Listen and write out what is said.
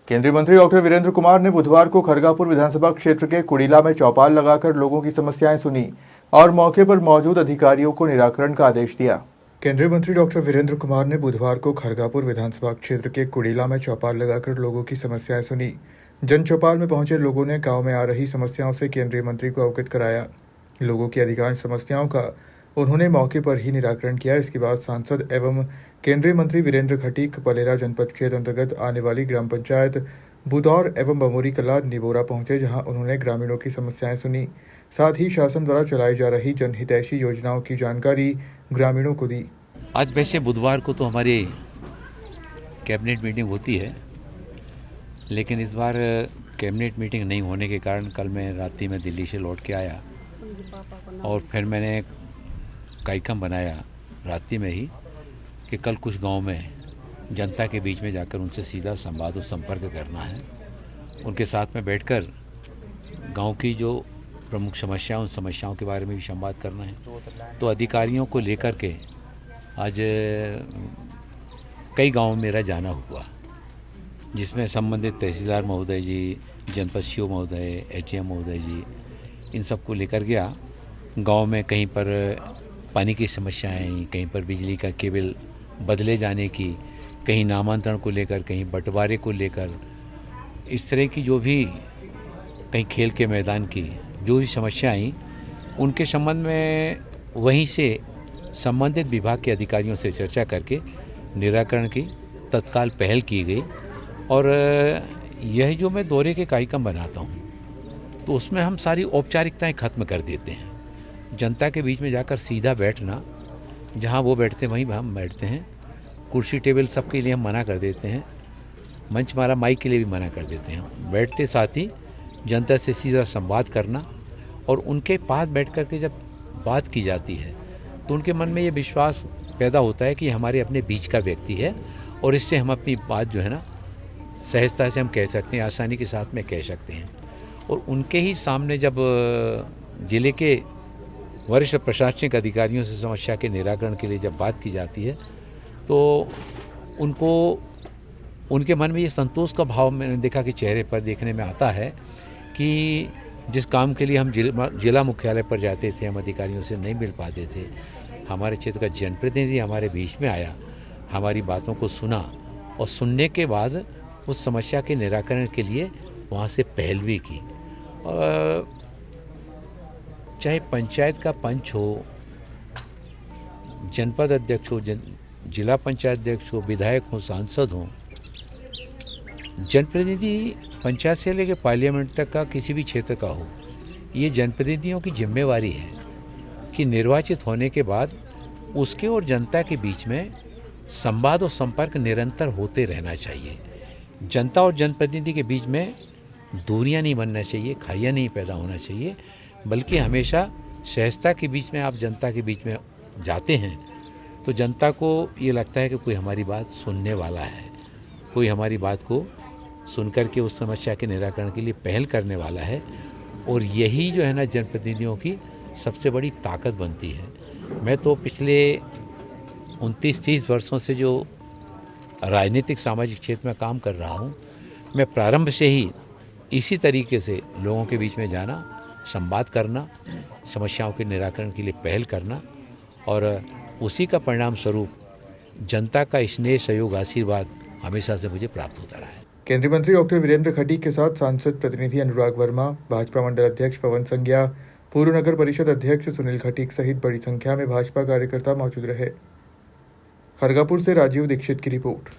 केंद्रीय मंत्री डॉक्टर वीरेंद्र कुमार ने बुधवार को खरगापुर विधानसभा क्षेत्र के कुड़ीला में चौपाल लगाकर लोगों की समस्याएं सुनी और मौके पर मौजूद अधिकारियों को निराकरण का आदेश दिया। केंद्रीय मंत्री डॉक्टर वीरेंद्र कुमार ने बुधवार को खरगापुर विधानसभा क्षेत्र के कुड़ीला में चौपाल लगाकर लोगों की समस्याएं सुनी। जन चौपाल में पहुंचे लोगों ने गांव में आ रही समस्याओं से केंद्रीय मंत्री को अवगत कराया। लोगों की अधिकांश समस्याओं का उन्होंने मौके पर ही निराकरण किया। इसके बाद सांसद एवं केंद्रीय मंत्री वीरेंद्र खटीक पलेरा जनपद क्षेत्र अंतर्गत आने वाली ग्राम पंचायत बुदौर एवं बमोरी कला निबोरा पहुंचे, जहां उन्होंने ग्रामीणों की समस्याएं सुनी। साथ ही शासन द्वारा चलाई जा रही जनहितैषी योजनाओं की जानकारी ग्रामीणों को दी। आज वैसे बुधवार को तो हमारी कैबिनेट मीटिंग होती है, लेकिन इस बार कैबिनेट मीटिंग नहीं होने के कारण कल मैं रात्रि में दिल्ली से लौट के आया और फिर मैंने कार्यक्रम बनाया रात्रि में ही कि कल कुछ गांव में जनता के बीच में जाकर उनसे सीधा संवाद और संपर्क करना है। उनके साथ में बैठकर गांव की जो प्रमुख समस्या, उन समस्याओं के बारे में भी संवाद करना है। तो अधिकारियों को लेकर के आज कई गाँव में मेरा जाना हुआ, जिसमें संबंधित तहसीलदार महोदय जी, जनपद सीओ महोदय, एचएम महोदय जी, इन सबको लेकर गया। गांव में कहीं पर पानी की समस्याएं, कहीं पर बिजली का केबल बदले जाने की, कहीं नामांतरण को लेकर, कहीं बंटवारे को लेकर, इस तरह की जो भी, कहीं खेल के मैदान की जो भी समस्याएं आई, उनके संबंध में वहीं से संबंधित विभाग के अधिकारियों से चर्चा करके निराकरण की तत्काल पहल की गई। और यह जो मैं दौरे के कार्यक्रम बनाता हूँ तो उसमें हम सारी औपचारिकताएं खत्म कर देते हैं। जनता के बीच में जाकर सीधा बैठना, जहाँ वो बैठते हैं वहीं हम बैठते हैं। कुर्सी टेबल सबके लिए हम मना कर देते हैं, मंचमाला माइक के लिए भी मना कर देते हैं। बैठते साथ ही जनता से सीधा संवाद करना और उनके पास बैठ कर के जब बात की जाती है तो उनके मन में ये विश्वास पैदा होता है कि हमारे अपने बीच का व्यक्ति है और इससे हम अपनी बात जो है ना सहजता से हम कह सकते हैं, आसानी के साथ में कह सकते हैं। और उनके ही सामने जब जिले के वरिष्ठ प्रशासनिक अधिकारियों से समस्या के निराकरण के लिए जब बात की जाती है तो उनको, उनके मन में ये संतोष का भाव मैंने देखा कि चेहरे पर देखने में आता है कि जिस काम के लिए हम जिला मुख्यालय पर जाते थे, हम अधिकारियों से नहीं मिल पाते थे, हमारे क्षेत्र का जनप्रतिनिधि हमारे बीच में आया, हमारी बातों को सुना और सुनने के बाद उस समस्या के निराकरण के लिए वहाँ से पहल भी की। और चाहे पंचायत का पंच हो, जनपद अध्यक्ष हो, जिला पंचायत अध्यक्ष हो, विधायक हो, सांसद हो, जनप्रतिनिधि पंचायत से लेकर पार्लियामेंट तक का किसी भी क्षेत्र का हो, ये जनप्रतिनिधियों की जिम्मेवारी है कि निर्वाचित होने के बाद उसके और जनता के बीच में संवाद और संपर्क निरंतर होते रहना चाहिए। जनता और जनप्रतिनिधि के बीच में दूरियां नहीं बनना चाहिए, खाइयाँ नहीं पैदा होना चाहिए, बल्कि हमेशा सहजता के बीच में आप जनता के बीच में जाते हैं तो जनता को ये लगता है कि कोई हमारी बात सुनने वाला है, कोई हमारी बात को सुनकर के उस समस्या के निराकरण के लिए पहल करने वाला है। और यही जो है ना जनप्रतिनिधियों की सबसे बड़ी ताकत बनती है। मैं तो पिछले 29-30 वर्षों से जो राजनीतिक सामाजिक क्षेत्र में काम कर रहा हूँ, मैं प्रारंभ से ही इसी तरीके से लोगों के बीच में जाना, संवाद करना, समस्याओं के निराकरण के लिए पहल करना और उसी का परिणाम स्वरूप जनता का स्नेह, सहयोग, आशीर्वाद हमेशा से मुझे प्राप्त होता रहा है। केंद्रीय मंत्री डॉक्टर वीरेंद्र खटीक के साथ सांसद प्रतिनिधि अनुराग वर्मा, भाजपा मंडल अध्यक्ष पवन संज्ञा, पूर्व नगर परिषद अध्यक्ष सुनील खटीक सहित बड़ी संख्या में भाजपा कार्यकर्ता मौजूद रहे। खरगापुर से राजीव दीक्षित की रिपोर्ट।